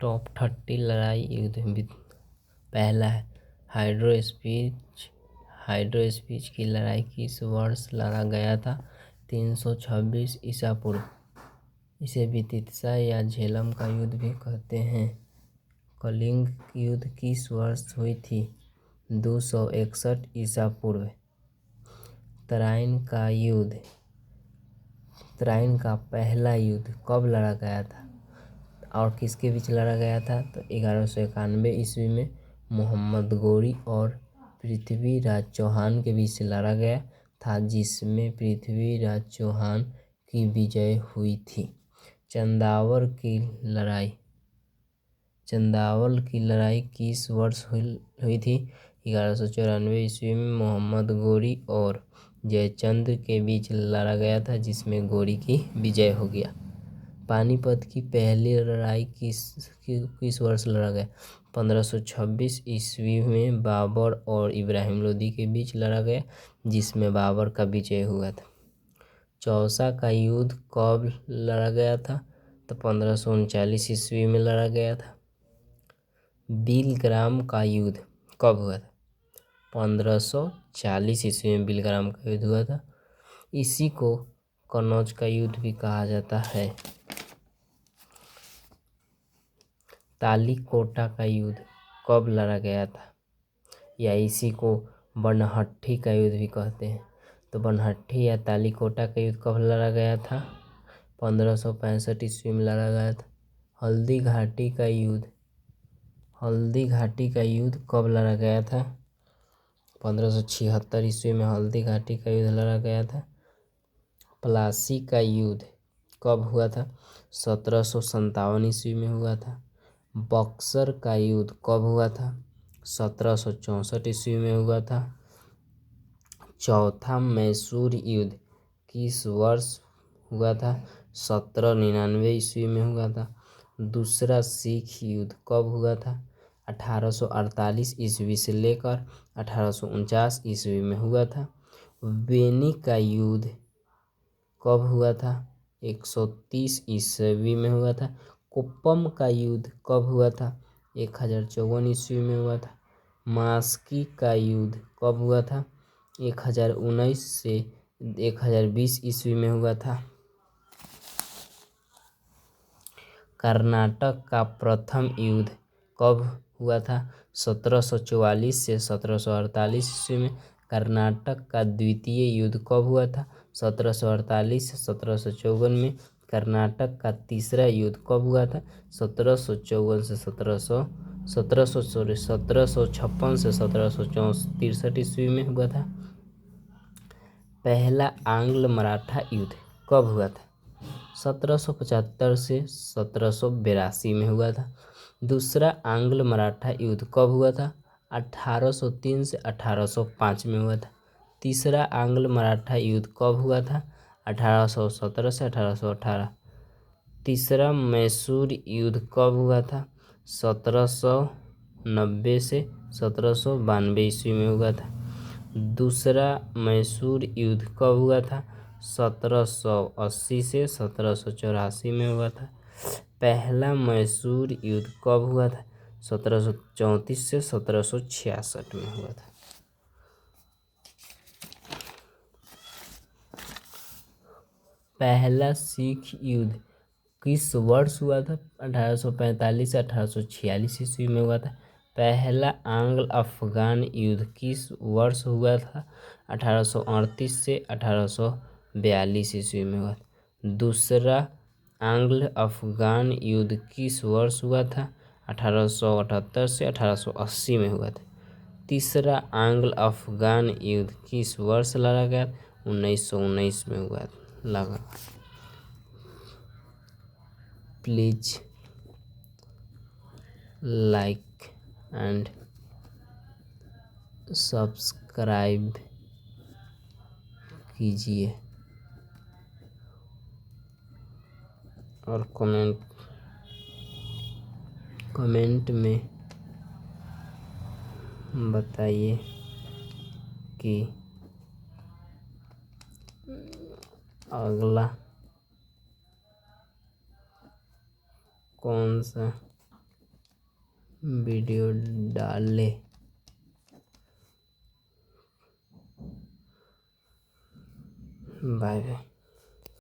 Top 30 लड़ाई युद्ध। पहला है हाइड्रोस्पीच की लड़ाई किस वर्ष लड़ा गया था? 326 ईसा पूर्व। इसे विदिशा या झेलम का युद्ध भी कहते हैं। कलिंग युद्ध किस वर्ष हुई थी? 261 ईसा पूर्व। तराइन का पहला युद्ध कब लड़ा गया था और किसके बीच लड़ा गया था? तो 1191 ईस्वी में मोहम्मद गोरी और पृथ्वीराज चौहान के बीच लड़ा गया था, जिसमें पृथ्वीराज चौहान की विजय हुई थी। चंदावल की लड़ाई किस वर्ष हुई थी? 1194 ईस्वी में मोहम्मद गोरी और जयचंद के बीच लड़ा गया था, जिसमें गोरी की विजय हो गया। पानीपत की पहली लड़ाई किस वर्ष लड़ा गया? 1526 ईस्वी में बाबर और इब्राहिम लोदी के बीच लड़ा गया, जिसमें बाबर का विजय हुआ था। चौसा का युद्ध कब लड़ा गया था? तो 1539 ईस्वी में लड़ा गया था। बिलग्राम का युद्ध कब हुआ था? 1540 ईस्वी में बिलग्राम का युद्ध हुआ था। इसी को कनौज का युद्ध भी कहा जाता है। तालीकोटा का युद्ध कब लड़ा गया था? या इसी को बनहट्टी का युद्ध भी कहते हैं। तो बनहट्टी या तालीकोटा का युद्ध कब लड़ा गया था? 1565 ईस्वी में लड़ा गया था। हल्दी घाटी का युद्ध कब लड़ा गया था? 1576 ईस्वी में हल्दी घाटी का युद्ध लड़ा गया था। प्लासी का युद्ध कब हुआ था? 1757 ईस्वी में हुआ था। बक्सर का युद्ध कब हुआ था? 1764 ईस्वी में हुआ था। चौथा मैसूर युद्ध किस वर्ष हुआ था? 1799 ईस्वी में हुआ था। दूसरा सिख युद्ध कब हुआ था? 1848 ईस्वी से लेकर 1849 ईस्वी में हुआ था। बेनी का युद्ध कब हुआ था? 130 ईस्वी में हुआ था। कुप्पम का युद्ध कब हुआ था? 1054 ईस्वी में हुआ था। मास्की का युद्ध कब हुआ था? 1019 से 1020 ईस्वी में हुआ था। कर्नाटक का प्रथम युद्ध कब हुआ था? 1744 से 1748 ईस्वी में। कर्नाटक का द्वितीय युद्ध कब हुआ था? 1748 से 1754 में। कर्नाटक का तीसरा युद्ध कब हुआ था? 1756 से 1763 ईस्वी में हुआ था। पहला आंग्ल मराठा युद्ध कब हुआ था? 1775 से 1782 में हुआ था। दूसरा आंग्ल मराठा युद्ध कब हुआ था? 1803 से 1805 में हुआ था। तीसरा आंग्ल मराठा युद्ध कब हुआ था? 1817 से 1818। तीसरा मैसूर युद्ध कब हुआ था? 1790 से 1792 ईस्वी में हुआ था। दूसरा मैसूर युद्ध कब हुआ था? 1780 से 1784 में हुआ था। पहला मैसूर युद्ध कब हुआ था? 1734 से 1766 में हुआ था। पहला सिख युद्ध किस वर्ष हुआ था? 1845 से 1846 ईस्वी में हुआ था। पहला आंग्ल अफगान युद्ध किस वर्ष हुआ था? 1838 से 1842 ईस्वी में हुआ था। दूसरा आंग्ल अफगान युद्ध किस वर्ष हुआ था? 1878 से 1880 में हुआ था। तीसरा आंग्ल अफगान युद्ध किस वर्ष लड़ा गया? 1919 में हुआ लगा। प्लीज लाइक एंड सब्सक्राइब कीजिए और कमेंट में बताइए कि अगला कौन सा वीडियो डाले। Bye bye.